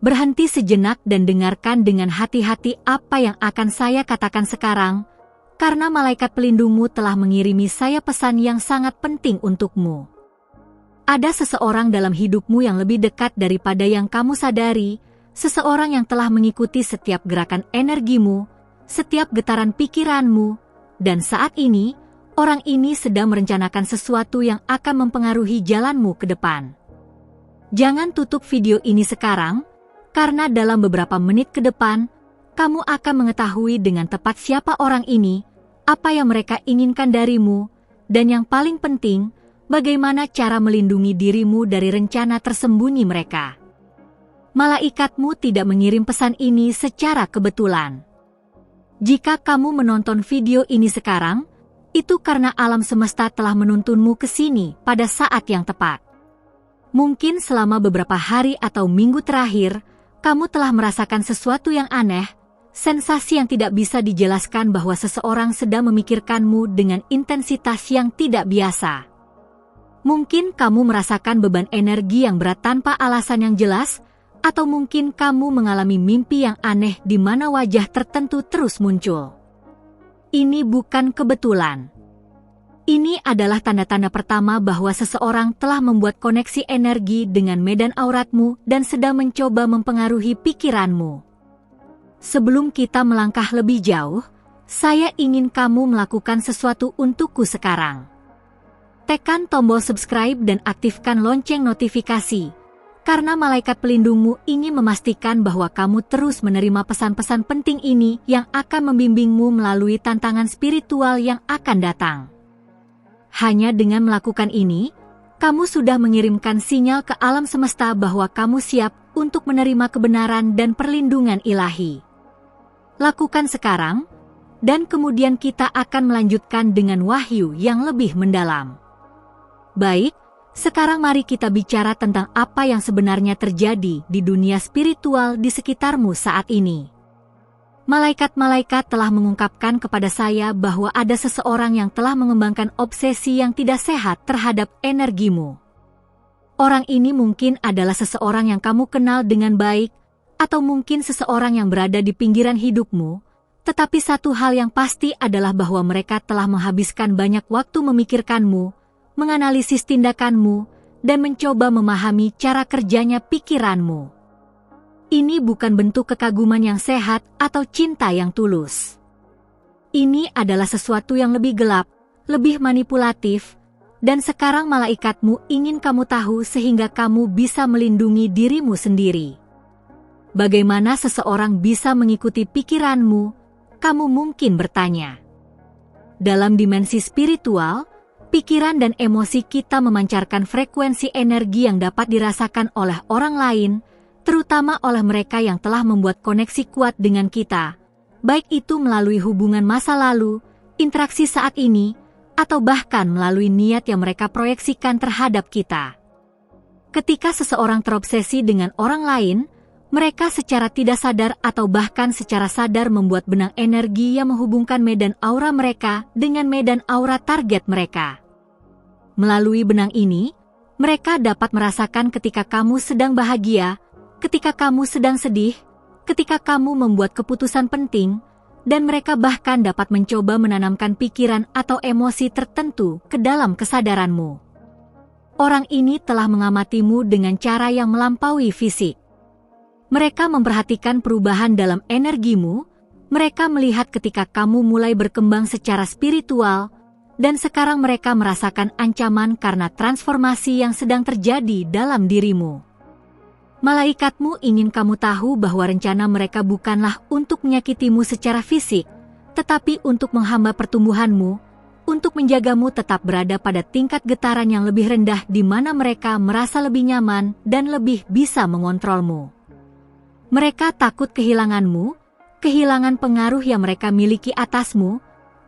Berhenti sejenak dan dengarkan dengan hati-hati apa yang akan saya katakan sekarang, karena malaikat pelindungmu telah mengirimi saya pesan yang sangat penting untukmu. Ada seseorang dalam hidupmu yang lebih dekat daripada yang kamu sadari, seseorang yang telah mengikuti setiap gerakan energimu, setiap getaran pikiranmu, dan saat ini, orang ini sedang merencanakan sesuatu yang akan mempengaruhi jalanmu ke depan. Jangan tutup video ini sekarang, karena dalam beberapa menit ke depan, kamu akan mengetahui dengan tepat siapa orang ini, apa yang mereka inginkan darimu, dan yang paling penting, bagaimana cara melindungi dirimu dari rencana tersembunyi mereka. Malaikatmu tidak mengirim pesan ini secara kebetulan. Jika kamu menonton video ini sekarang, itu karena alam semesta telah menuntunmu ke sini pada saat yang tepat. Mungkin selama beberapa hari atau minggu terakhir, kamu telah merasakan sesuatu yang aneh, sensasi yang tidak bisa dijelaskan bahwa seseorang sedang memikirkanmu dengan intensitas yang tidak biasa. Mungkin kamu merasakan beban energi yang berat tanpa alasan yang jelas, atau mungkin kamu mengalami mimpi yang aneh di mana wajah tertentu terus muncul. Ini bukan kebetulan. Ini adalah tanda-tanda pertama bahwa seseorang telah membuat koneksi energi dengan medan auratmu dan sedang mencoba mempengaruhi pikiranmu. Sebelum kita melangkah lebih jauh, saya ingin kamu melakukan sesuatu untukku sekarang. Tekan tombol subscribe dan aktifkan lonceng notifikasi, karena malaikat pelindungmu ingin memastikan bahwa kamu terus menerima pesan-pesan penting ini yang akan membimbingmu melalui tantangan spiritual yang akan datang. Hanya dengan melakukan ini, kamu sudah mengirimkan sinyal ke alam semesta bahwa kamu siap untuk menerima kebenaran dan perlindungan ilahi. Lakukan sekarang, dan kemudian kita akan melanjutkan dengan wahyu yang lebih mendalam. Baik, sekarang mari kita bicara tentang apa yang sebenarnya terjadi di dunia spiritual di sekitarmu saat ini. Malaikat-malaikat telah mengungkapkan kepada saya bahwa ada seseorang yang telah mengembangkan obsesi yang tidak sehat terhadap energimu. Orang ini mungkin adalah seseorang yang kamu kenal dengan baik, atau mungkin seseorang yang berada di pinggiran hidupmu, tetapi satu hal yang pasti adalah bahwa mereka telah menghabiskan banyak waktu memikirkanmu, menganalisis tindakanmu, dan mencoba memahami cara kerjanya pikiranmu. Ini bukan bentuk kekaguman yang sehat atau cinta yang tulus. Ini adalah sesuatu yang lebih gelap, lebih manipulatif, dan sekarang malaikatmu ingin kamu tahu sehingga kamu bisa melindungi dirimu sendiri. Bagaimana seseorang bisa mengikuti pikiranmu? Kamu mungkin bertanya. Dalam dimensi spiritual, pikiran dan emosi kita memancarkan frekuensi energi yang dapat dirasakan oleh orang lain, terutama oleh mereka yang telah membuat koneksi kuat dengan kita, baik itu melalui hubungan masa lalu, interaksi saat ini, atau bahkan melalui niat yang mereka proyeksikan terhadap kita. Ketika seseorang terobsesi dengan orang lain, mereka secara tidak sadar atau bahkan secara sadar membuat benang energi yang menghubungkan medan aura mereka dengan medan aura target mereka. Melalui benang ini, mereka dapat merasakan ketika kamu sedang bahagia, ketika kamu sedang sedih, ketika kamu membuat keputusan penting, dan mereka bahkan dapat mencoba menanamkan pikiran atau emosi tertentu ke dalam kesadaranmu. Orang ini telah mengamatimu dengan cara yang melampaui fisik. Mereka memperhatikan perubahan dalam energimu, mereka melihat ketika kamu mulai berkembang secara spiritual, dan sekarang mereka merasakan ancaman karena transformasi yang sedang terjadi dalam dirimu. Malaikatmu ingin kamu tahu bahwa rencana mereka bukanlah untuk menyakitimu secara fisik, tetapi untuk menghamba pertumbuhanmu, untuk menjagamu tetap berada pada tingkat getaran yang lebih rendah di mana mereka merasa lebih nyaman dan lebih bisa mengontrolmu. Mereka takut kehilanganmu, kehilangan pengaruh yang mereka miliki atasmu,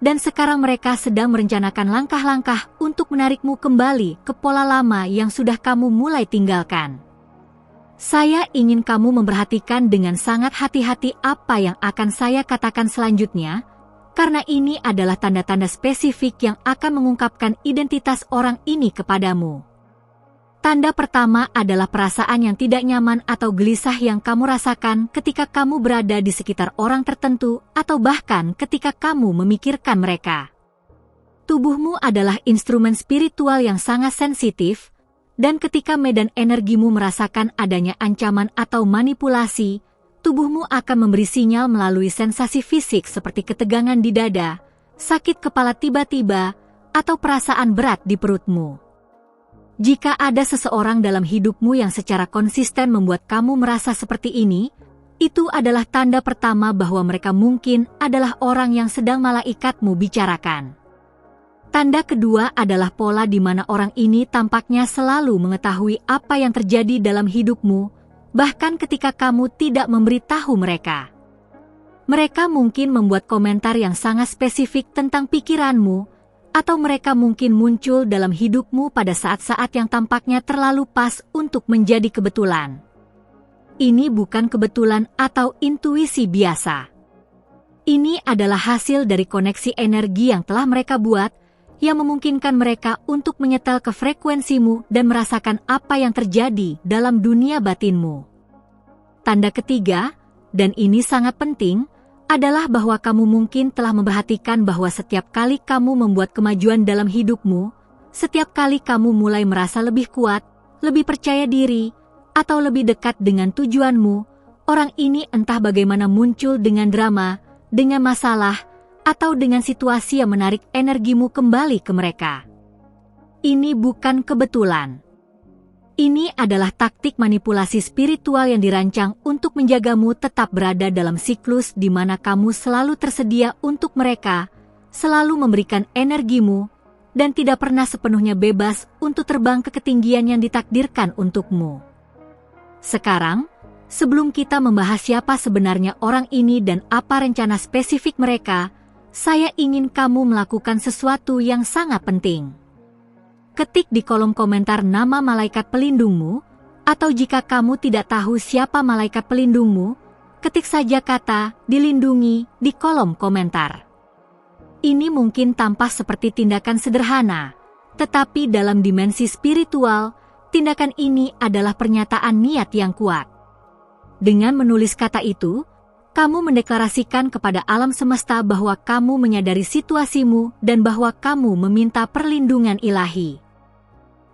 dan sekarang mereka sedang merencanakan langkah-langkah untuk menarikmu kembali ke pola lama yang sudah kamu mulai tinggalkan. Saya ingin kamu memperhatikan dengan sangat hati-hati apa yang akan saya katakan selanjutnya, karena ini adalah tanda-tanda spesifik yang akan mengungkapkan identitas orang ini kepadamu. Tanda pertama adalah perasaan yang tidak nyaman atau gelisah yang kamu rasakan ketika kamu berada di sekitar orang tertentu atau bahkan ketika kamu memikirkan mereka. Tubuhmu adalah instrumen spiritual yang sangat sensitif, dan ketika medan energimu merasakan adanya ancaman atau manipulasi, tubuhmu akan memberi sinyal melalui sensasi fisik seperti ketegangan di dada, sakit kepala tiba-tiba, atau perasaan berat di perutmu. Jika ada seseorang dalam hidupmu yang secara konsisten membuat kamu merasa seperti ini, itu adalah tanda pertama bahwa mereka mungkin adalah orang yang sedang malaikatmu bicarakan. Tanda kedua adalah pola di mana orang ini tampaknya selalu mengetahui apa yang terjadi dalam hidupmu, bahkan ketika kamu tidak memberitahu mereka. Mereka mungkin membuat komentar yang sangat spesifik tentang pikiranmu, atau mereka mungkin muncul dalam hidupmu pada saat-saat yang tampaknya terlalu pas untuk menjadi kebetulan. Ini bukan kebetulan atau intuisi biasa. Ini adalah hasil dari koneksi energi yang telah mereka buat, yang memungkinkan mereka untuk menyetel ke frekuensimu dan merasakan apa yang terjadi dalam dunia batinmu. Tanda ketiga, dan ini sangat penting, adalah bahwa kamu mungkin telah memperhatikan bahwa setiap kali kamu membuat kemajuan dalam hidupmu, setiap kali kamu mulai merasa lebih kuat, lebih percaya diri, atau lebih dekat dengan tujuanmu, orang ini entah bagaimana muncul dengan drama, dengan masalah, atau dengan situasi yang menarik energimu kembali ke mereka. Ini bukan kebetulan. Ini adalah taktik manipulasi spiritual yang dirancang untuk menjagamu tetap berada dalam siklus di mana kamu selalu tersedia untuk mereka, selalu memberikan energimu, dan tidak pernah sepenuhnya bebas untuk terbang ke ketinggian yang ditakdirkan untukmu. Sekarang, sebelum kita membahas siapa sebenarnya orang ini dan apa rencana spesifik mereka, saya ingin kamu melakukan sesuatu yang sangat penting. Ketik di kolom komentar nama malaikat pelindungmu, atau jika kamu tidak tahu siapa malaikat pelindungmu, ketik saja kata "dilindungi" di kolom komentar. Ini mungkin tampak seperti tindakan sederhana, tetapi dalam dimensi spiritual, tindakan ini adalah pernyataan niat yang kuat. Dengan menulis kata itu, kamu mendeklarasikan kepada alam semesta bahwa kamu menyadari situasimu dan bahwa kamu meminta perlindungan ilahi.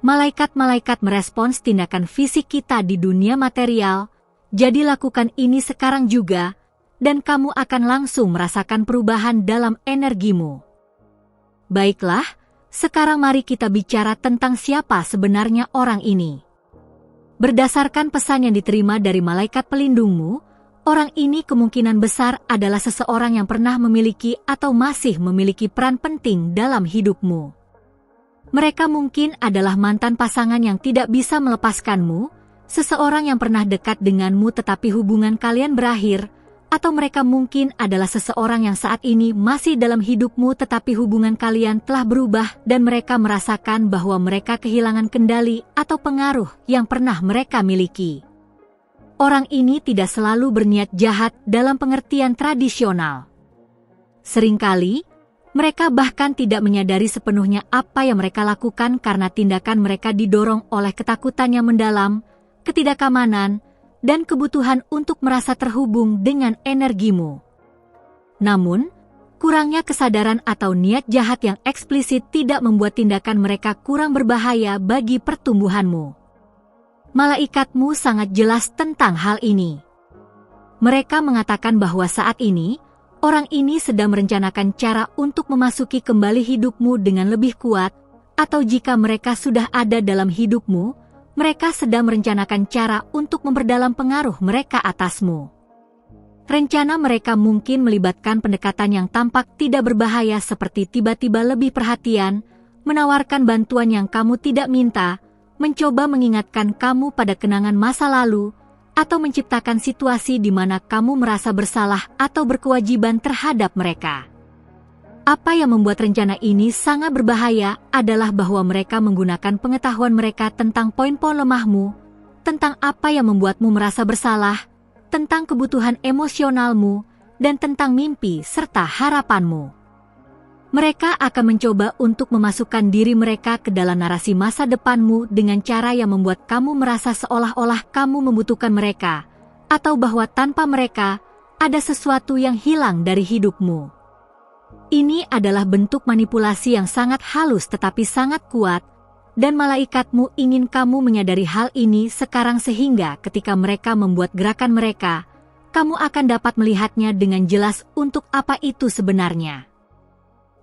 Malaikat-malaikat merespons tindakan fisik kita di dunia material, jadi lakukan ini sekarang juga, dan kamu akan langsung merasakan perubahan dalam energimu. Baiklah, sekarang mari kita bicara tentang siapa sebenarnya orang ini. Berdasarkan pesan yang diterima dari malaikat pelindungmu, orang ini kemungkinan besar adalah seseorang yang pernah memiliki atau masih memiliki peran penting dalam hidupmu. Mereka mungkin adalah mantan pasangan yang tidak bisa melepaskanmu, seseorang yang pernah dekat denganmu tetapi hubungan kalian berakhir, atau mereka mungkin adalah seseorang yang saat ini masih dalam hidupmu tetapi hubungan kalian telah berubah dan mereka merasakan bahwa mereka kehilangan kendali atau pengaruh yang pernah mereka miliki. Orang ini tidak selalu berniat jahat dalam pengertian tradisional. Seringkali, mereka bahkan tidak menyadari sepenuhnya apa yang mereka lakukan karena tindakan mereka didorong oleh ketakutan yang mendalam, ketidakamanan, dan kebutuhan untuk merasa terhubung dengan energimu. Namun, kurangnya kesadaran atau niat jahat yang eksplisit tidak membuat tindakan mereka kurang berbahaya bagi pertumbuhanmu. Malaikatmu sangat jelas tentang hal ini. Mereka mengatakan bahwa saat ini, orang ini sedang merencanakan cara untuk memasuki kembali hidupmu dengan lebih kuat, atau jika mereka sudah ada dalam hidupmu, mereka sedang merencanakan cara untuk memperdalam pengaruh mereka atasmu. Rencana mereka mungkin melibatkan pendekatan yang tampak tidak berbahaya seperti tiba-tiba lebih perhatian, menawarkan bantuan yang kamu tidak minta, mencoba mengingatkan kamu pada kenangan masa lalu, atau menciptakan situasi di mana kamu merasa bersalah atau berkewajiban terhadap mereka. Apa yang membuat rencana ini sangat berbahaya adalah bahwa mereka menggunakan pengetahuan mereka tentang poin-poin lemahmu, tentang apa yang membuatmu merasa bersalah, tentang kebutuhan emosionalmu, dan tentang mimpi serta harapanmu. Mereka akan mencoba untuk memasukkan diri mereka ke dalam narasi masa depanmu dengan cara yang membuat kamu merasa seolah-olah kamu membutuhkan mereka, atau bahwa tanpa mereka, ada sesuatu yang hilang dari hidupmu. Ini adalah bentuk manipulasi yang sangat halus tetapi sangat kuat, dan malaikatmu ingin kamu menyadari hal ini sekarang sehingga ketika mereka membuat gerakan mereka, kamu akan dapat melihatnya dengan jelas untuk apa itu sebenarnya.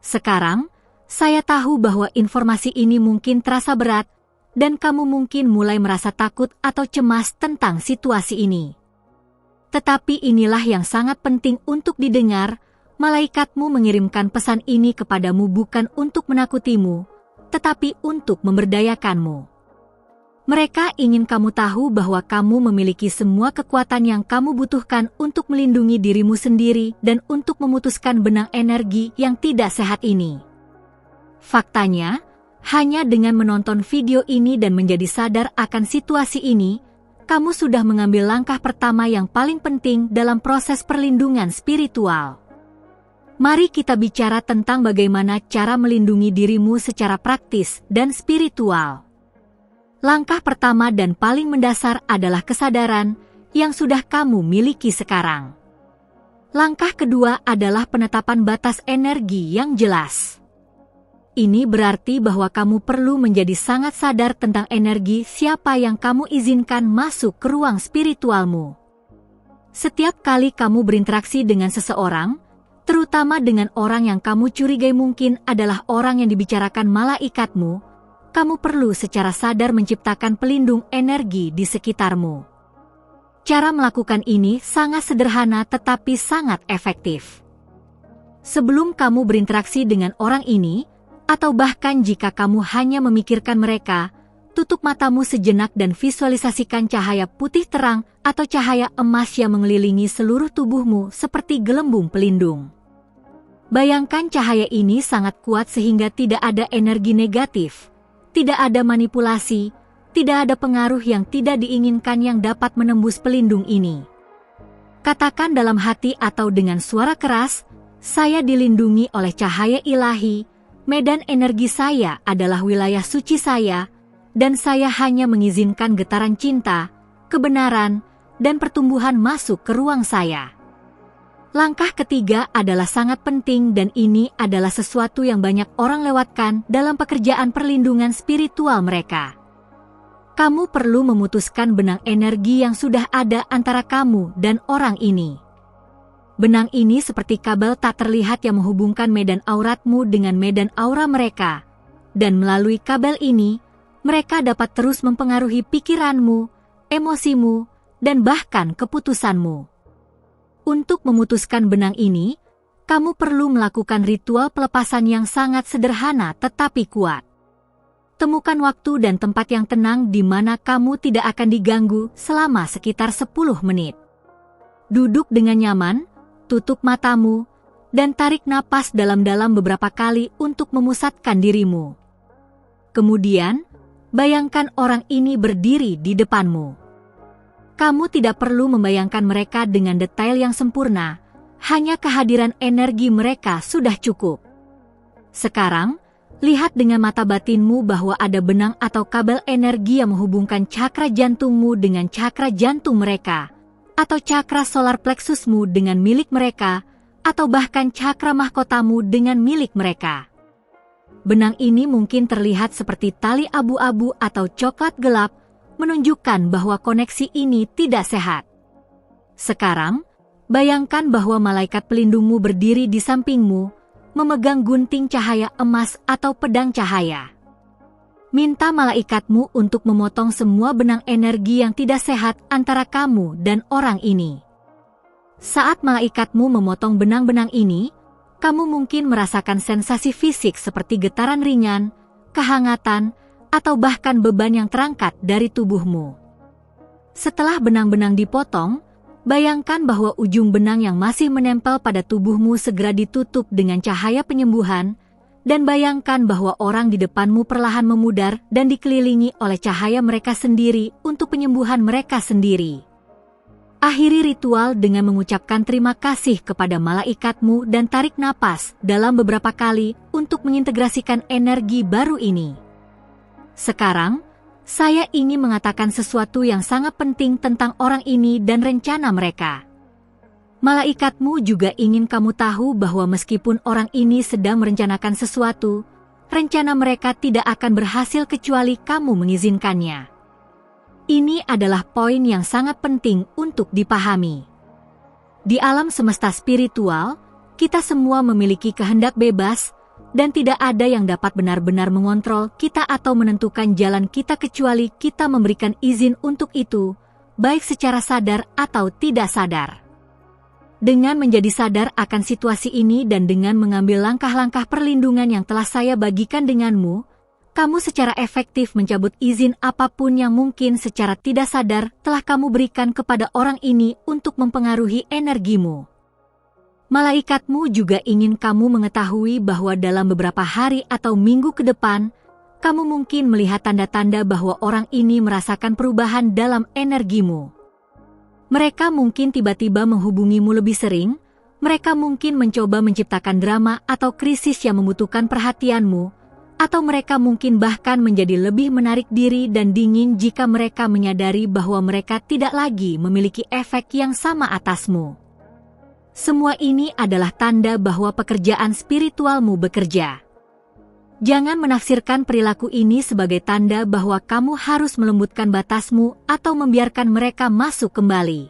Sekarang, saya tahu bahwa informasi ini mungkin terasa berat, dan kamu mungkin mulai merasa takut atau cemas tentang situasi ini. Tetapi inilah yang sangat penting untuk didengar, malaikatmu mengirimkan pesan ini kepadamu bukan untuk menakutimu, tetapi untuk memberdayakanmu. Mereka ingin kamu tahu bahwa kamu memiliki semua kekuatan yang kamu butuhkan untuk melindungi dirimu sendiri dan untuk memutuskan benang energi yang tidak sehat ini. Faktanya, hanya dengan menonton video ini dan menjadi sadar akan situasi ini, kamu sudah mengambil langkah pertama yang paling penting dalam proses perlindungan spiritual. Mari kita bicara tentang bagaimana cara melindungi dirimu secara praktis dan spiritual. Langkah pertama dan paling mendasar adalah kesadaran yang sudah kamu miliki sekarang. Langkah kedua adalah penetapan batas energi yang jelas. Ini berarti bahwa kamu perlu menjadi sangat sadar tentang energi siapa yang kamu izinkan masuk ke ruang spiritualmu. Setiap kali kamu berinteraksi dengan seseorang, terutama dengan orang yang kamu curigai mungkin adalah orang yang dibicarakan malaikatmu, kamu perlu secara sadar menciptakan pelindung energi di sekitarmu. Cara melakukan ini sangat sederhana tetapi sangat efektif. Sebelum kamu berinteraksi dengan orang ini, atau bahkan jika kamu hanya memikirkan mereka, tutup matamu sejenak dan visualisasikan cahaya putih terang atau cahaya emas yang mengelilingi seluruh tubuhmu seperti gelembung pelindung. Bayangkan cahaya ini sangat kuat sehingga tidak ada energi negatif, tidak ada manipulasi, tidak ada pengaruh yang tidak diinginkan yang dapat menembus pelindung ini. Katakan dalam hati atau dengan suara keras, saya dilindungi oleh cahaya ilahi, medan energi saya adalah wilayah suci saya, dan saya hanya mengizinkan getaran cinta, kebenaran, dan pertumbuhan masuk ke ruang saya. Langkah ketiga adalah sangat penting dan ini adalah sesuatu yang banyak orang lewatkan dalam pekerjaan perlindungan spiritual mereka. Kamu perlu memutuskan benang energi yang sudah ada antara kamu dan orang ini. Benang ini seperti kabel tak terlihat yang menghubungkan medan auratmu dengan medan aura mereka, dan melalui kabel ini, mereka dapat terus mempengaruhi pikiranmu, emosimu, dan bahkan keputusanmu. Untuk memutuskan benang ini, kamu perlu melakukan ritual pelepasan yang sangat sederhana tetapi kuat. Temukan waktu dan tempat yang tenang di mana kamu tidak akan diganggu selama sekitar 10 menit. Duduk dengan nyaman, tutup matamu, dan tarik napas dalam-dalam beberapa kali untuk memusatkan dirimu. Kemudian, bayangkan orang ini berdiri di depanmu. Kamu tidak perlu membayangkan mereka dengan detail yang sempurna, hanya kehadiran energi mereka sudah cukup. Sekarang, lihat dengan mata batinmu bahwa ada benang atau kabel energi yang menghubungkan cakra jantungmu dengan cakra jantung mereka, atau cakra solar plexusmu dengan milik mereka, atau bahkan cakra mahkotamu dengan milik mereka. Benang ini mungkin terlihat seperti tali abu-abu atau coklat gelap, menunjukkan bahwa koneksi ini tidak sehat. Sekarang, bayangkan bahwa malaikat pelindungmu berdiri di sampingmu, memegang gunting cahaya emas atau pedang cahaya. Minta malaikatmu untuk memotong semua benang energi yang tidak sehat antara kamu dan orang ini. Saat malaikatmu memotong benang-benang ini, kamu mungkin merasakan sensasi fisik seperti getaran ringan, kehangatan, atau bahkan beban yang terangkat dari tubuhmu. Setelah benang-benang dipotong, bayangkan bahwa ujung benang yang masih menempel pada tubuhmu segera ditutup dengan cahaya penyembuhan, dan bayangkan bahwa orang di depanmu perlahan memudar dan dikelilingi oleh cahaya mereka sendiri untuk penyembuhan mereka sendiri. Akhiri ritual dengan mengucapkan terima kasih kepada malaikatmu dan tarik napas dalam beberapa kali untuk mengintegrasikan energi baru ini. Sekarang, saya ingin mengatakan sesuatu yang sangat penting tentang orang ini dan rencana mereka. Malaikatmu juga ingin kamu tahu bahwa meskipun orang ini sedang merencanakan sesuatu, rencana mereka tidak akan berhasil kecuali kamu mengizinkannya. Ini adalah poin yang sangat penting untuk dipahami. Di alam semesta spiritual, kita semua memiliki kehendak bebas, dan tidak ada yang dapat benar-benar mengontrol kita atau menentukan jalan kita kecuali kita memberikan izin untuk itu, baik secara sadar atau tidak sadar. Dengan menjadi sadar akan situasi ini dan dengan mengambil langkah-langkah perlindungan yang telah saya bagikan denganmu, kamu secara efektif mencabut izin apapun yang mungkin secara tidak sadar telah kamu berikan kepada orang ini untuk mempengaruhi energimu. Malaikatmu juga ingin kamu mengetahui bahwa dalam beberapa hari atau minggu ke depan, kamu mungkin melihat tanda-tanda bahwa orang ini merasakan perubahan dalam energimu. Mereka mungkin tiba-tiba menghubungimu lebih sering, mereka mungkin mencoba menciptakan drama atau krisis yang membutuhkan perhatianmu, atau mereka mungkin bahkan menjadi lebih menarik diri dan dingin jika mereka menyadari bahwa mereka tidak lagi memiliki efek yang sama atasmu. Semua ini adalah tanda bahwa pekerjaan spiritualmu bekerja. Jangan menafsirkan perilaku ini sebagai tanda bahwa kamu harus melembutkan batasmu atau membiarkan mereka masuk kembali.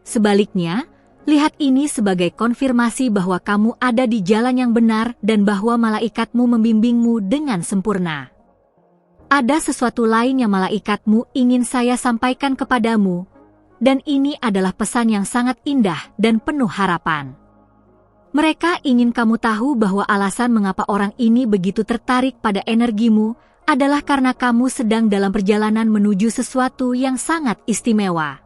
Sebaliknya, lihat ini sebagai konfirmasi bahwa kamu ada di jalan yang benar dan bahwa malaikatmu membimbingmu dengan sempurna. Ada sesuatu lain yang malaikatmu ingin saya sampaikan kepadamu, dan ini adalah pesan yang sangat indah dan penuh harapan. Mereka ingin kamu tahu bahwa alasan mengapa orang ini begitu tertarik pada energimu adalah karena kamu sedang dalam perjalanan menuju sesuatu yang sangat istimewa.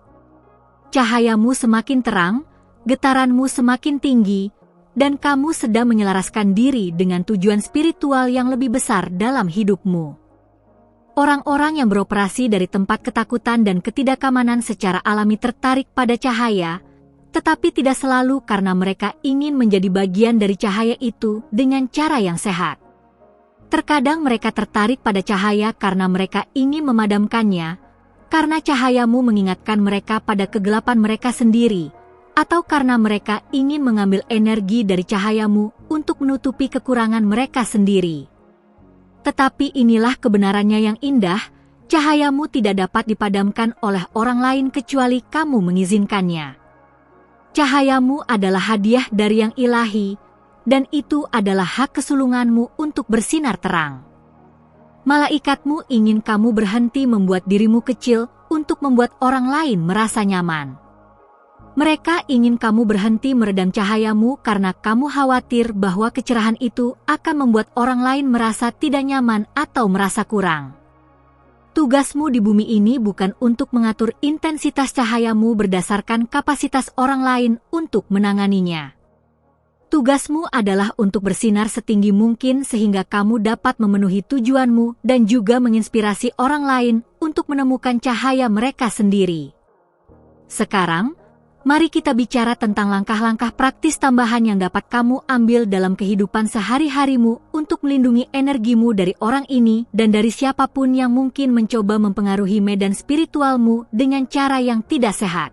Cahayamu semakin terang, getaranmu semakin tinggi, dan kamu sedang menyelaraskan diri dengan tujuan spiritual yang lebih besar dalam hidupmu. Orang-orang yang beroperasi dari tempat ketakutan dan ketidakamanan secara alami tertarik pada cahaya, tetapi tidak selalu karena mereka ingin menjadi bagian dari cahaya itu dengan cara yang sehat. Terkadang mereka tertarik pada cahaya karena mereka ingin memadamkannya, karena cahayamu mengingatkan mereka pada kegelapan mereka sendiri, atau karena mereka ingin mengambil energi dari cahayamu untuk menutupi kekurangan mereka sendiri. Tetapi inilah kebenarannya yang indah, cahayamu tidak dapat dipadamkan oleh orang lain kecuali kamu mengizinkannya. Cahayamu adalah hadiah dari yang ilahi, dan itu adalah hak kesulunganmu untuk bersinar terang. Malaikatmu ingin kamu berhenti membuat dirimu kecil untuk membuat orang lain merasa nyaman. Mereka ingin kamu berhenti meredam cahayamu karena kamu khawatir bahwa kecerahan itu akan membuat orang lain merasa tidak nyaman atau merasa kurang. Tugasmu di bumi ini bukan untuk mengatur intensitas cahayamu berdasarkan kapasitas orang lain untuk menanganinya. Tugasmu adalah untuk bersinar setinggi mungkin sehingga kamu dapat memenuhi tujuanmu dan juga menginspirasi orang lain untuk menemukan cahaya mereka sendiri. Sekarang, mari kita bicara tentang langkah-langkah praktis tambahan yang dapat kamu ambil dalam kehidupan sehari-harimu untuk melindungi energimu dari orang ini dan dari siapapun yang mungkin mencoba mempengaruhi medan spiritualmu dengan cara yang tidak sehat.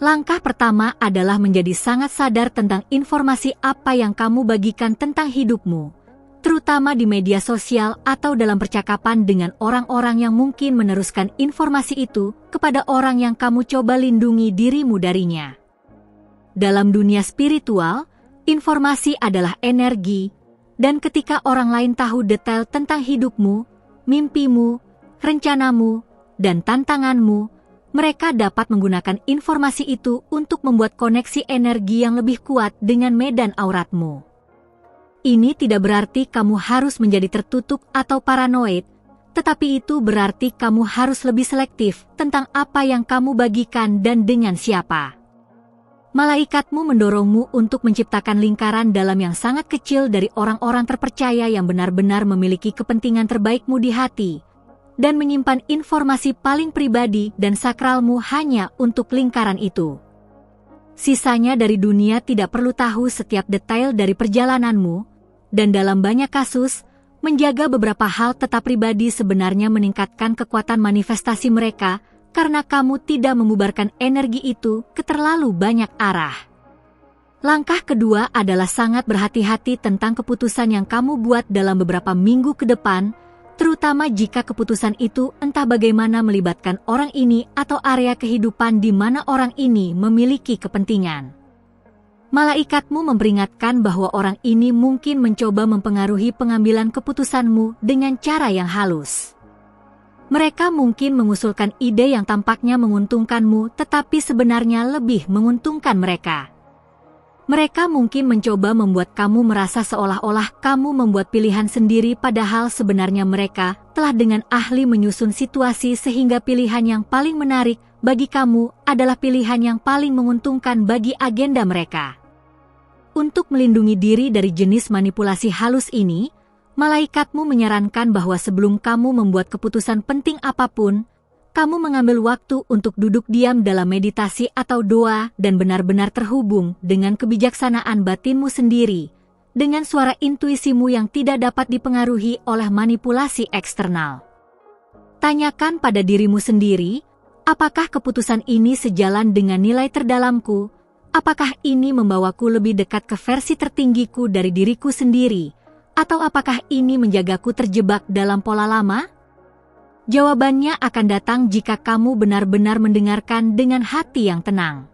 Langkah pertama adalah menjadi sangat sadar tentang informasi apa yang kamu bagikan tentang hidupmu, terutama di media sosial atau dalam percakapan dengan orang-orang yang mungkin meneruskan informasi itu kepada orang yang kamu coba lindungi dirimu darinya. Dalam dunia spiritual, informasi adalah energi, dan ketika orang lain tahu detail tentang hidupmu, mimpimu, rencanamu, dan tantanganmu, mereka dapat menggunakan informasi itu untuk membuat koneksi energi yang lebih kuat dengan medan auratmu. Ini tidak berarti kamu harus menjadi tertutup atau paranoid, tetapi itu berarti kamu harus lebih selektif tentang apa yang kamu bagikan dan dengan siapa. Malaikatmu mendorongmu untuk menciptakan lingkaran dalam yang sangat kecil dari orang-orang terpercaya yang benar-benar memiliki kepentingan terbaikmu di hati, dan menyimpan informasi paling pribadi dan sakralmu hanya untuk lingkaran itu. Sisanya dari dunia tidak perlu tahu setiap detail dari perjalananmu, dan dalam banyak kasus, menjaga beberapa hal tetap pribadi sebenarnya meningkatkan kekuatan manifestasi mereka karena kamu tidak memubarkan energi itu ke terlalu banyak arah. Langkah kedua adalah sangat berhati-hati tentang keputusan yang kamu buat dalam beberapa minggu ke depan, terutama jika keputusan itu entah bagaimana melibatkan orang ini atau area kehidupan di mana orang ini memiliki kepentingan. Malaikatmu memperingatkan bahwa orang ini mungkin mencoba mempengaruhi pengambilan keputusanmu dengan cara yang halus. Mereka mungkin mengusulkan ide yang tampaknya menguntungkanmu tetapi sebenarnya lebih menguntungkan mereka. Mereka mungkin mencoba membuat kamu merasa seolah-olah kamu membuat pilihan sendiri padahal sebenarnya mereka telah dengan ahli menyusun situasi sehingga pilihan yang paling menarik bagi kamu adalah pilihan yang paling menguntungkan bagi agenda mereka. Untuk melindungi diri dari jenis manipulasi halus ini, malaikatmu menyarankan bahwa sebelum kamu membuat keputusan penting apapun, kamu mengambil waktu untuk duduk diam dalam meditasi atau doa dan benar-benar terhubung dengan kebijaksanaan batinmu sendiri, dengan suara intuisimu yang tidak dapat dipengaruhi oleh manipulasi eksternal. Tanyakan pada dirimu sendiri, apakah keputusan ini sejalan dengan nilai terdalamku? Apakah ini membawaku lebih dekat ke versi tertinggiku dari diriku sendiri? Atau apakah ini menjagaku terjebak dalam pola lama? Jawabannya akan datang jika kamu benar-benar mendengarkan dengan hati yang tenang.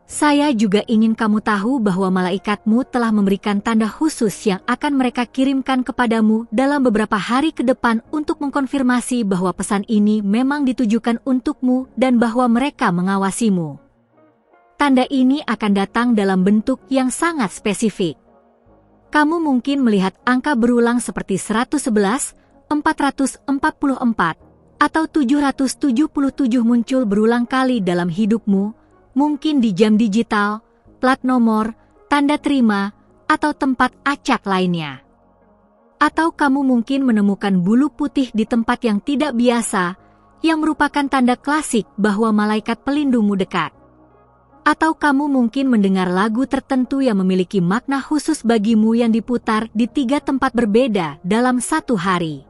Saya juga ingin kamu tahu bahwa malaikatmu telah memberikan tanda khusus yang akan mereka kirimkan kepadamu dalam beberapa hari ke depan untuk mengkonfirmasi bahwa pesan ini memang ditujukan untukmu dan bahwa mereka mengawasimu. Tanda ini akan datang dalam bentuk yang sangat spesifik. Kamu mungkin melihat angka berulang seperti 111, 444, atau 777 muncul berulang kali dalam hidupmu, mungkin di jam digital, plat nomor, tanda terima, atau tempat acak lainnya. Atau kamu mungkin menemukan bulu putih di tempat yang tidak biasa, yang merupakan tanda klasik bahwa malaikat pelindungmu dekat. Atau kamu mungkin mendengar lagu tertentu yang memiliki makna khusus bagimu yang diputar di 3 tempat berbeda dalam satu hari.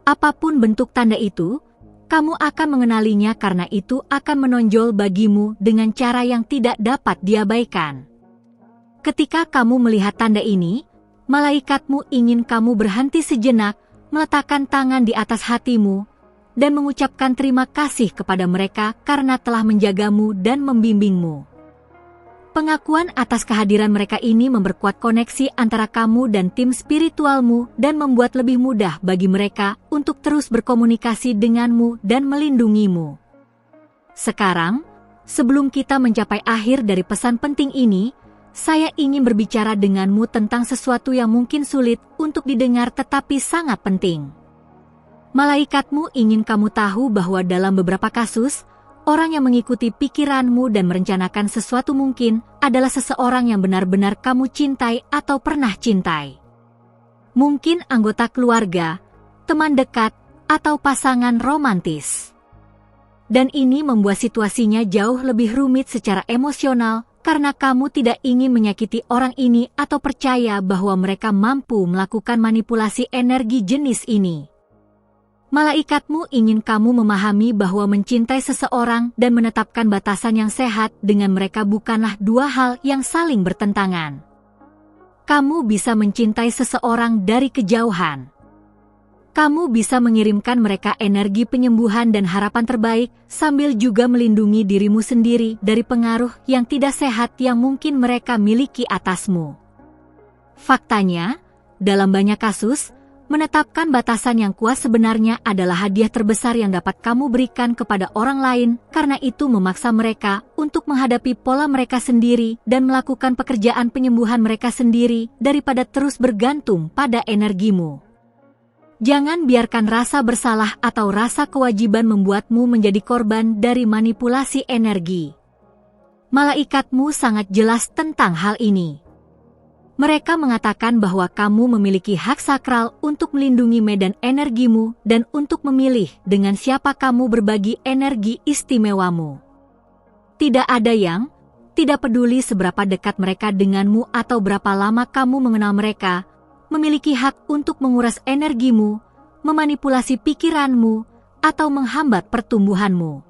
Apapun bentuk tanda itu, kamu akan mengenalinya karena itu akan menonjol bagimu dengan cara yang tidak dapat diabaikan. Ketika kamu melihat tanda ini, malaikatmu ingin kamu berhenti sejenak, meletakkan tangan di atas hatimu, dan mengucapkan terima kasih kepada mereka karena telah menjagamu dan membimbingmu. Pengakuan atas kehadiran mereka ini memperkuat koneksi antara kamu dan tim spiritualmu dan membuat lebih mudah bagi mereka untuk terus berkomunikasi denganmu dan melindungimu. Sekarang, sebelum kita mencapai akhir dari pesan penting ini, saya ingin berbicara denganmu tentang sesuatu yang mungkin sulit untuk didengar tetapi sangat penting. Malaikatmu ingin kamu tahu bahwa dalam beberapa kasus, orang yang mengikuti pikiranmu dan merencanakan sesuatu mungkin adalah seseorang yang benar-benar kamu cintai atau pernah cintai. Mungkin anggota keluarga, teman dekat, atau pasangan romantis. Dan ini membuat situasinya jauh lebih rumit secara emosional karena kamu tidak ingin menyakiti orang ini atau percaya bahwa mereka mampu melakukan manipulasi energi jenis ini. Malaikatmu ingin kamu memahami bahwa mencintai seseorang dan menetapkan batasan yang sehat dengan mereka bukanlah dua hal yang saling bertentangan. Kamu bisa mencintai seseorang dari kejauhan. Kamu bisa mengirimkan mereka energi penyembuhan dan harapan terbaik sambil juga melindungi dirimu sendiri dari pengaruh yang tidak sehat yang mungkin mereka miliki atasmu. Faktanya, dalam banyak kasus, menetapkan batasan yang kuat sebenarnya adalah hadiah terbesar yang dapat kamu berikan kepada orang lain karena itu memaksa mereka untuk menghadapi pola mereka sendiri dan melakukan pekerjaan penyembuhan mereka sendiri daripada terus bergantung pada energimu. Jangan biarkan rasa bersalah atau rasa kewajiban membuatmu menjadi korban dari manipulasi energi. Malaikatmu sangat jelas tentang hal ini. Mereka mengatakan bahwa kamu memiliki hak sakral untuk melindungi medan energimu dan untuk memilih dengan siapa kamu berbagi energi istimewamu. Tidak ada yang, tidak peduli seberapa dekat mereka denganmu atau berapa lama kamu mengenal mereka, memiliki hak untuk menguras energimu, memanipulasi pikiranmu, atau menghambat pertumbuhanmu.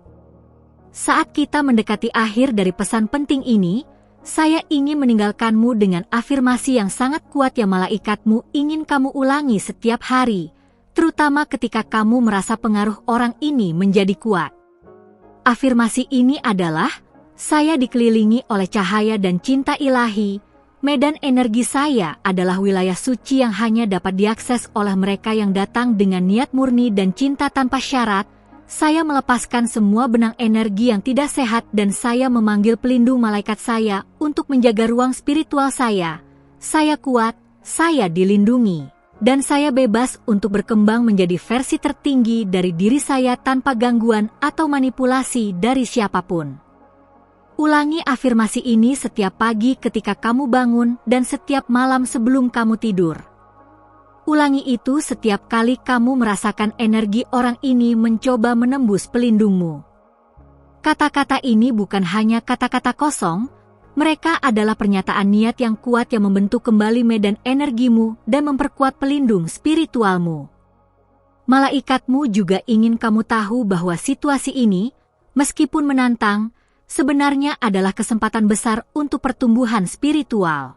Saat kita mendekati akhir dari pesan penting ini, saya ingin meninggalkanmu dengan afirmasi yang sangat kuat yang malaikatmu ingin kamu ulangi setiap hari, terutama ketika kamu merasa pengaruh orang ini menjadi kuat. Afirmasi ini adalah, saya dikelilingi oleh cahaya dan cinta ilahi, medan energi saya adalah wilayah suci yang hanya dapat diakses oleh mereka yang datang dengan niat murni dan cinta tanpa syarat. Saya melepaskan semua benang energi yang tidak sehat dan saya memanggil pelindung malaikat saya untuk menjaga ruang spiritual saya. Saya kuat, saya dilindungi, dan saya bebas untuk berkembang menjadi versi tertinggi dari diri saya tanpa gangguan atau manipulasi dari siapapun. Ulangi afirmasi ini setiap pagi ketika kamu bangun dan setiap malam sebelum kamu tidur. Ulangi itu setiap kali kamu merasakan energi orang ini mencoba menembus pelindungmu. Kata-kata ini bukan hanya kata-kata kosong, mereka adalah pernyataan niat yang kuat yang membentuk kembali medan energimu dan memperkuat pelindung spiritualmu. Malaikatmu juga ingin kamu tahu bahwa situasi ini, meskipun menantang, sebenarnya adalah kesempatan besar untuk pertumbuhan spiritual.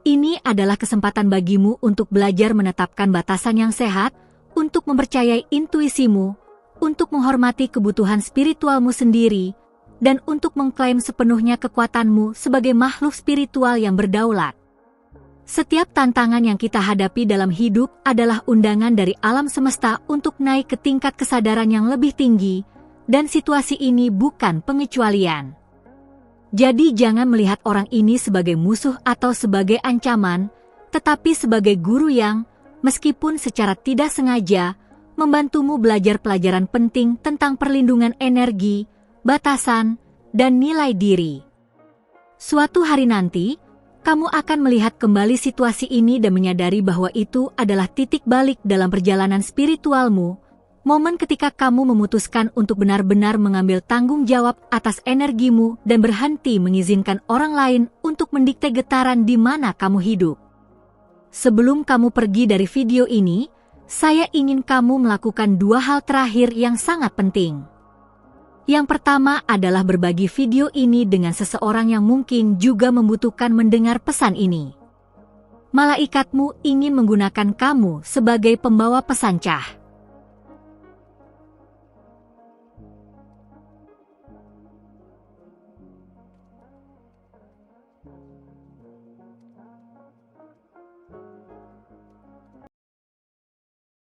Ini adalah kesempatan bagimu untuk belajar menetapkan batasan yang sehat, untuk mempercayai intuisimu, untuk menghormati kebutuhan spiritualmu sendiri, dan untuk mengklaim sepenuhnya kekuatanmu sebagai makhluk spiritual yang berdaulat. Setiap tantangan yang kita hadapi dalam hidup adalah undangan dari alam semesta untuk naik ke tingkat kesadaran yang lebih tinggi, dan situasi ini bukan pengecualian. Jadi jangan melihat orang ini sebagai musuh atau sebagai ancaman, tetapi sebagai guru yang, meskipun secara tidak sengaja, membantumu belajar pelajaran penting tentang perlindungan energi, batasan, dan nilai diri. Suatu hari nanti, kamu akan melihat kembali situasi ini dan menyadari bahwa itu adalah titik balik dalam perjalanan spiritualmu, momen ketika kamu memutuskan untuk benar-benar mengambil tanggung jawab atas energimu dan berhenti mengizinkan orang lain untuk mendikte getaran di mana kamu hidup. Sebelum kamu pergi dari video ini, saya ingin kamu melakukan 2 hal terakhir yang sangat penting. Yang pertama adalah berbagi video ini dengan seseorang yang mungkin juga membutuhkan mendengar pesan ini. Malaikatmu ingin menggunakan kamu sebagai pembawa pesan cah.